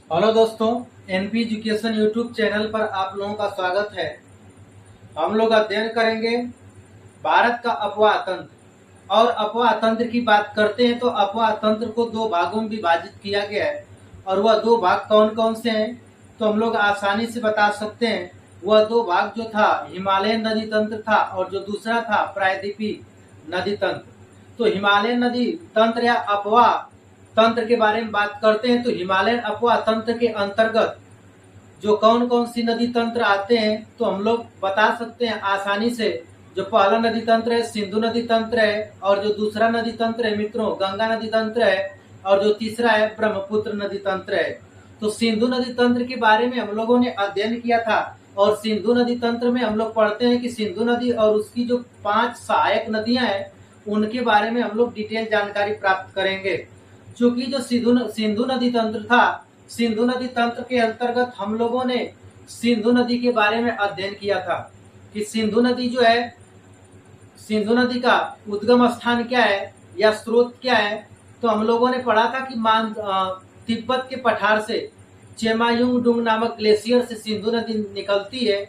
Hello दोस्तों, NP education YouTube channel पर आप लोगों का स्वागत है। हम लोग अध्ययन करेंगे भारत का अफवाह तंत्र। और अफवाह तंत्र की बात करते हैं तो अफवाह तंत्र को दो भागों में विभाजित किया गया है। और वह दो भाग कौन कौन से हैं तो हम लोग आसानी से बता सकते हैं। वह दो भाग जो था हिमालयन नदी तंत्र था और जो दूसरा था प्रायद्वीपीय नदी तंत्र। तो हिमालयन नदी तंत्र या अफवाह तंत्र के बारे में बात करते हैं तो हिमालयन अफवाह तंत्र के अंतर्गत जो कौन कौन सी नदी तंत्र आते हैं तो हम लोग बता सकते हैं आसानी से। जो पहला नदी तंत्र है सिंधु नदी तंत्र है, और जो दूसरा नदी तंत्र है मित्रों गंगा नदी तंत्र है, और जो तीसरा है ब्रह्मपुत्र नदी तंत्र है। तो सिंधु नदी तंत्र के बारे में हम लोगों ने अध्ययन किया था। और सिंधु नदी तंत्र में हम लोग पढ़ते हैं कि सिंधु नदी और उसकी जो 5 सहायक नदियां हैं उनके बारे में हम लोग डिटेल जानकारी प्राप्त करेंगे। चूंकि जो सिंधु नदी तंत्र था, सिंधु नदी तंत्र के अंतर्गत हम लोगों ने सिंधु नदी के बारे में अध्ययन किया था कि सिंधु नदी जो है, सिंधु नदी का उद्गम स्थान क्या है या स्रोत क्या है। तो हम लोगों ने पढ़ा था कि तिब्बत के पठार से चेमायुंगडुंग नामक ग्लेशियर से सिंधु नदी निकलती है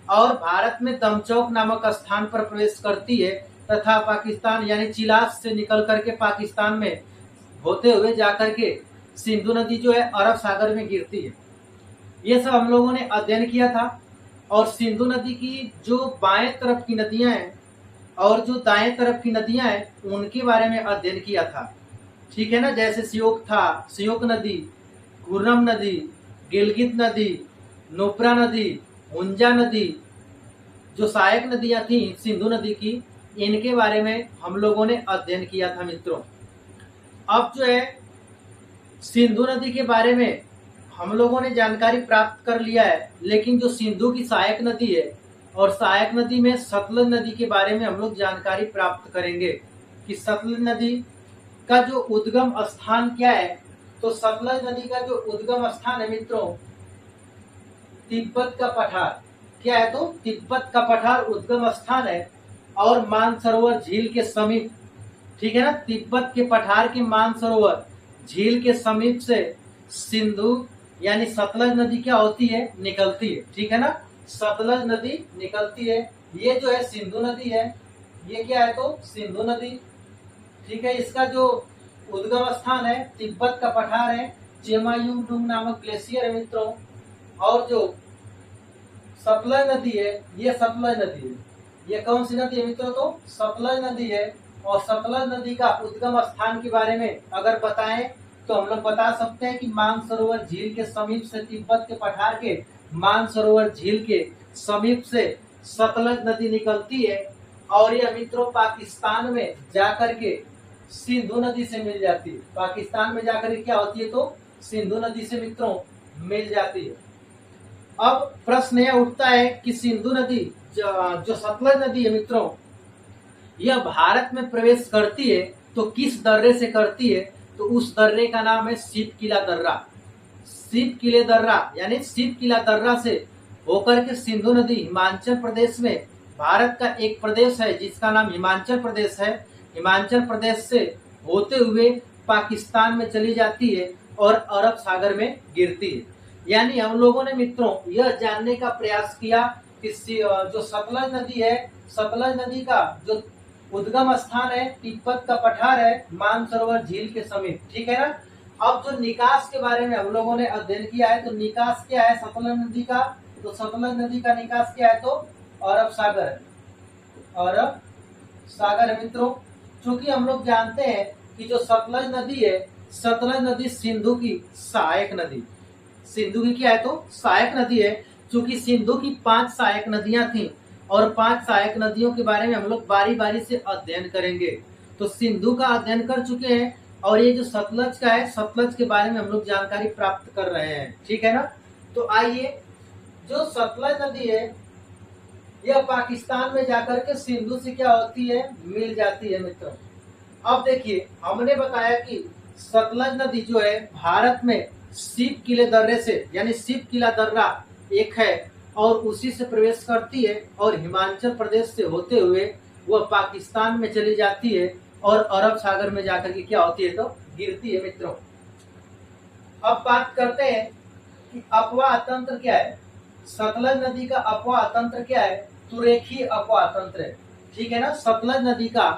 और भारत में दमचौक नामक स्थान पर प्रवेश करती है तथा पाकिस्तान यानी चिलास से निकल करके पाकिस्तान में होते हुए जाकर के सिंधु नदी जो है अरब सागर में गिरती है। ये सब हम लोगों ने अध्ययन किया था। और सिंधु नदी की जो बाएं तरफ की नदियां हैं और जो दाएं तरफ की नदियां हैं उनके बारे में अध्ययन किया था। ठीक है ना, जैसे सियोक था, सियोक नदी, गुरनम नदी, गिलगित नदी, नुब्रा नदी, हुंजा नदी, जो सहायक नदियां थी सिंधु नदी की, इनके बारे में हम लोगों ने अध्ययन किया था मित्रों। अब जो है सिंधु नदी के बारे में हम लोगों ने जानकारी प्राप्त कर लिया है, लेकिन जो सिंधु की सहायक नदी है और सहायक नदी में सतलज नदी के बारे में हम लोग जानकारी प्राप्त करेंगे कि सतलज नदी का जो उद्गम स्थान क्या है। तो सतलज नदी का जो उद्गम स्थान है मित्रों तिब्बत का पठार। क्या है तो तिब्बत का पठार उद्गम स्थान है और मानसरोवर झील के समीप। ठीक है ना, तिब्बत के पठार के मानसरोवर झील के समीप से सिंधु यानी सतलज नदी क्या होती है, निकलती है। ठीक है ना, सतलज नदी निकलती है। ये जो है सिंधु नदी है, ये क्या है तो सिंधु नदी। ठीक है, इसका जो उद्गम स्थान है तिब्बत का पठार है, चेमायुंगडुंग नामक ग्लेशियर है मित्रों। और जो सतलज नदी है ये सतलज नदी है। ये कौन सी नदी है मित्रों तो सतलज नदी है। और सतलज नदी का उद्गम स्थान के बारे में अगर बताएं तो हम लोग बता सकते हैं कि मानसरोवर झील के समीप से तिब्बत के पठार के मानसरोवर झील के समीप से सतलज नदी निकलती है और यह मित्रों पाकिस्तान में जाकर के सिंधु नदी से मिल जाती है। पाकिस्तान में जाकर के क्या होती है तो सिंधु नदी से मित्रों मिल जाती है। अब प्रश्न यह उठता है कि सिंधु नदी जो सतलज नदी है मित्रों यह भारत में प्रवेश करती है तो किस दर्रे से करती है। तो उस दर्रे का नाम है शिव किला दर्रा। शिव किले दर्रा यानी शिव किला दर्रा से होकर के सिंधु नदी हिमाचल प्रदेश में, भारत का एक प्रदेश है जिसका नाम हिमाचल प्रदेश है, हिमाचल प्रदेश से होते हुए पाकिस्तान में चली जाती है और अरब सागर में गिरती है। यानी हम लोगों ने मित्रों यह जानने का प्रयास किया कि जो सतलज नदी है, सतलज नदी का जो उद्गम स्थान है तिब्बत का पठार है मानसरोवर झील के समीप। ठीक है ना। अब जो निकास के बारे में हम लोगों ने अध्ययन किया है तो निकास क्या है सतलज नदी का। तो सतलज नदी का निकास क्या है तो अरब सागर है, अरब सागर है मित्रों। चूंकि हम लोग जानते हैं कि जो सतलज नदी है, सतलज नदी सिंधु की सहायक नदी, सिंधु की क्या है तो सहायक नदी है। चूंकि सिंधु की 5 सहायक नदियां थी और 5 सहायक नदियों के बारे में हम लोग बारी बारी से अध्ययन करेंगे। तो सिंधु का अध्ययन कर चुके हैं और ये जो सतलज का है, सतलज के बारे में हम लोग जानकारी प्राप्त कर रहे हैं। ठीक है ना। तो आइए, जो सतलज नदी है यह पाकिस्तान में जाकर के सिंधु से क्या होती है, मिल जाती है मित्रों। अब देखिए, हमने बताया कि सतलज नदी जो है भारत में शिव किले दर्रे से यानी शिव किला दर्रा एक है और उसी से प्रवेश करती है और हिमाचल प्रदेश से होते हुए वह पाकिस्तान में चली जाती है और अरब सागर में जाकर के क्या होती है तो गिरती है मित्रों। अब बात करते हैं कि अपवाह तंत्र क्या है। सतलज नदी का अपवाह तंत्र क्या है, तो रेखीय अपवाह तंत्र है। ठीक है ना। सतलज नदी का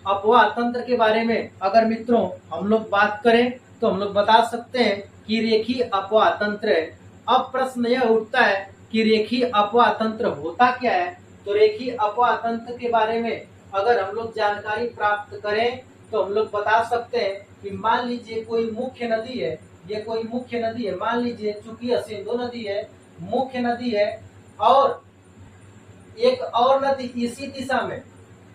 अपवाह तंत्र के बारे में अगर मित्रों हम लोग बात करें तो हम लोग बता सकते हैं कि रेखीय अपवाह तंत्र है। अब प्रश्न यह उठता है कि रेखीय अपवाह तंत्र होता क्या है। तो रेखीय अपवाह तंत्र के बारे में अगर हम लोग जानकारी प्राप्त करें तो हम लोग बता सकते हैं कि मान लीजिए कोई मुख्य नदी है, ये कोई मुख्य नदी है, मान लीजिए चूंकि यह सिंधु नदी है, मुख्य नदी है, और एक और नदी इसी दिशा में,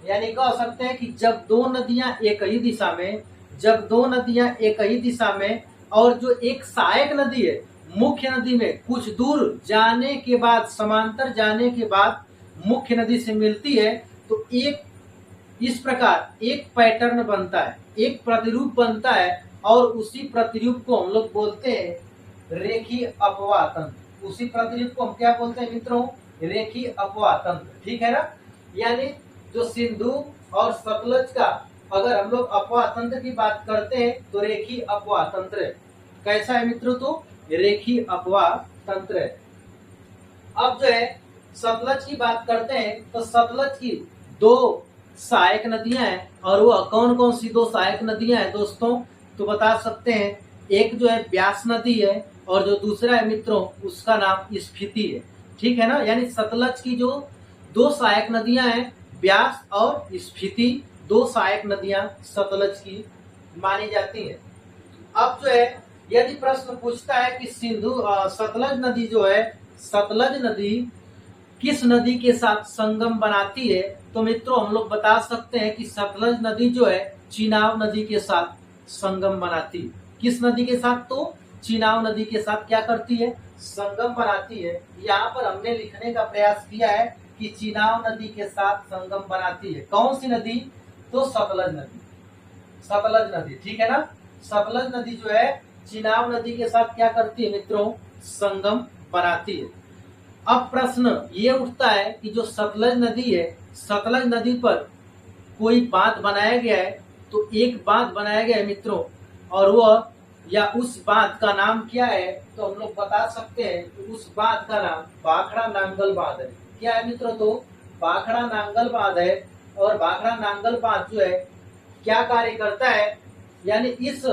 यानी कह सकते हैं कि जब दो नदियां एक ही दिशा में, जब दो नदियां एक ही दिशा में और जो एक सहायक नदी है मुख्य नदी में कुछ दूर जाने के बाद, समांतर जाने के बाद मुख्य नदी से मिलती है, तो एक इस प्रकार एक पैटर्न बनता है, एक प्रतिरूप बनता है, और उसी प्रतिरूप को हम लोग बोलते हैं रेखीय अपवाह तंत्र। उसी प्रतिरूप को हम क्या बोलते हैं मित्रों, रेखीय अपवाह तंत्र। ठीक है ना। यानी जो सिंधु और सतलज का अगर हम लोग अपवाह तंत्र की बात करते हैं तो रेखीय अपवाह तंत्र है। कैसा है मित्रों, तो रेखीय अपवाह तंत्र है। अब जो है सतलज की बात करते हैं तो सतलज की दो सहायक नदियां हैं, और वह कौन कौन सी दो सहायक नदियां हैं दोस्तों, तो बता सकते हैं। एक जो है ब्यास नदी है और जो दूसरा है मित्रों उसका नाम स्फीति है। ठीक है ना। यानी सतलज की जो दो सहायक नदियां हैं ब्यास और स्फीति, दो सहायक नदियां सतलज की मानी जाती हैं। अब जो है यदि प्रश्न पूछता है कि सतलज नदी जो है, सतलज नदी किस नदी के साथ संगम बनाती है, तो मित्रों हम लोग बता सकते हैं कि सतलज नदी जो है चिनाब नदी के साथ संगम बनाती है। किस नदी के साथ, तो चिनाब नदी के साथ क्या करती है, संगम बनाती है। यहाँ पर हमने लिखने का प्रयास किया है कि चिनाब नदी के साथ संगम बनाती है। कौन सी नदी, तो सतलज नदी, सतलज नदी। ठीक है ना। सतलज नदी जो है चिनाब नदी के साथ क्या करती है मित्रों, संगम बनाती है। अब प्रश्न ये उठता है कि जो सतलज नदी है, सतलज नदी पर कोई बांध बनाया गया है, तो एक बांध बनाया गया है मित्रों, और वह या उस बांध का नाम क्या है, तो हम लोग बता सकते हैं कि उस बांध का नाम भाखड़ा नांगल बांध है। क्या है मित्रों, तो भाखड़ा नांगल बांध है। और भाखड़ा नांगल बांध जो है क्या कार्य करता है, यानी इस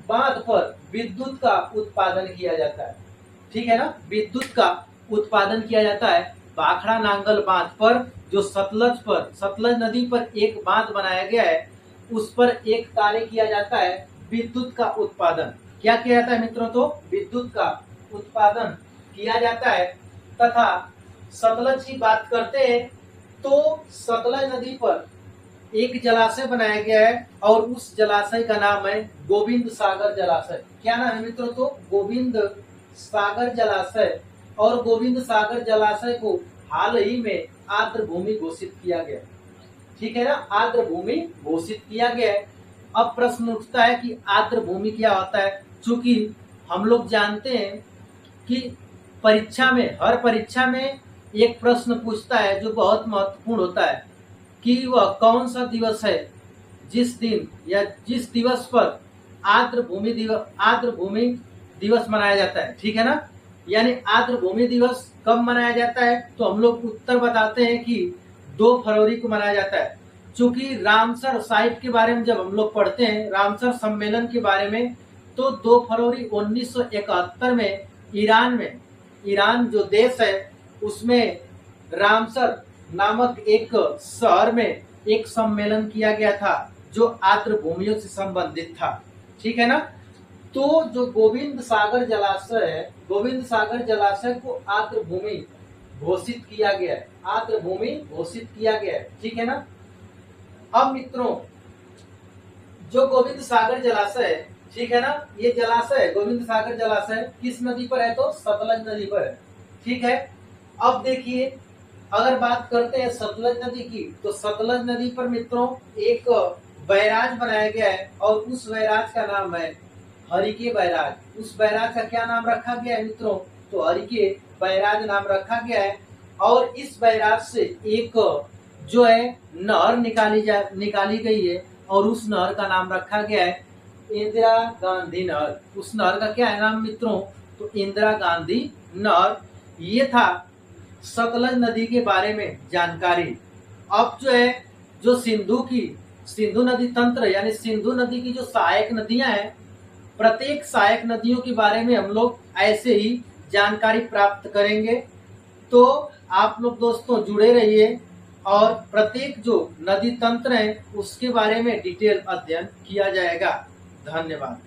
बांध पर विद्युत का उत्पादन किया जाता है। ठीक है ना। विद्युत का उत्पादन किया जाता है भाखड़ा नांगल बांध पर, जो सतलज नदी पर एक बांध बनाया गया है, उस पर एक कार्य किया जाता है विद्युत का उत्पादन। क्या किया जाता है मित्रों, तो विद्युत का उत्पादन किया जाता है। तथा सतलज की बात करते हैं तो सतलज नदी पर एक जलाशय बनाया गया है, और उस जलाशय का नाम है गोविंद सागर जलाशय। क्या नाम है मित्रों, तो गोविंद सागर जलाशय। और गोविंद सागर जलाशय को हाल ही में आर्द्र भूमि घोषित किया गया। ठीक है ना। आर्द्र भूमि घोषित किया गया है। अब प्रश्न उठता है कि आर्द्र भूमि क्या होता है। चूंकि हम लोग जानते हैं कि परीक्षा में, हर परीक्षा में एक प्रश्न पूछता है जो बहुत महत्वपूर्ण होता है कि वह कौन सा दिवस है जिस दिन या जिस दिवस पर आर्द्र भूमि दिवस मनाया जाता है। ठीक है ना। यानी आर्द्र भूमि दिवस कब मनाया जाता है, तो हम लोग उत्तर बताते हैं कि 2 फरवरी को मनाया जाता है। चूंकि रामसर साइट के बारे में जब हम लोग पढ़ते हैं, रामसर सम्मेलन के बारे में, तो 2 फरवरी 1971 में ईरान जो देश है उसमें रामसर नामक एक शहर में एक सम्मेलन किया गया था जो आर्द्र भूमियों से संबंधित था। ठीक है ना। तो जो गोविंद सागर जलाशय है, गोविंद सागर जलाशय को आर्द्र भूमि घोषित किया गया है, आर्द्र भूमि घोषित किया गया है। ठीक है ना। अब मित्रों जो गोविंद सागर जलाशय है, ठीक है ना, ये जलाशय गोविंद सागर जलाशय किस नदी पर है, तो सतलज नदी पर है। ठीक है। अब देखिए अगर बात करते हैं सतलज नदी की, तो सतलज नदी पर मित्रों एक बैराज बनाया गया है, और उस बैराज का नाम है हरिके बैराज। उस बैराज का क्या नाम रखा गया है मित्रों, तो हरिके बैराज नाम रखा गया है। और इस बैराज से एक जो है नहर निकाली गई है, और उस नहर का नाम रखा गया है इंदिरा गांधी नहर। उस नहर का क्या है नाम मित्रों, तो इंदिरा गांधी नहर। ये था सतलज नदी के बारे में जानकारी। अब जो है, जो सिंधु नदी तंत्र यानी सिंधु नदी की जो सहायक नदियां हैं, प्रत्येक सहायक नदियों के बारे में हम लोग ऐसे ही जानकारी प्राप्त करेंगे। तो आप लोग दोस्तों जुड़े रहिए और प्रत्येक जो नदी तंत्र है उसके बारे में डिटेल अध्ययन किया जाएगा। धन्यवाद।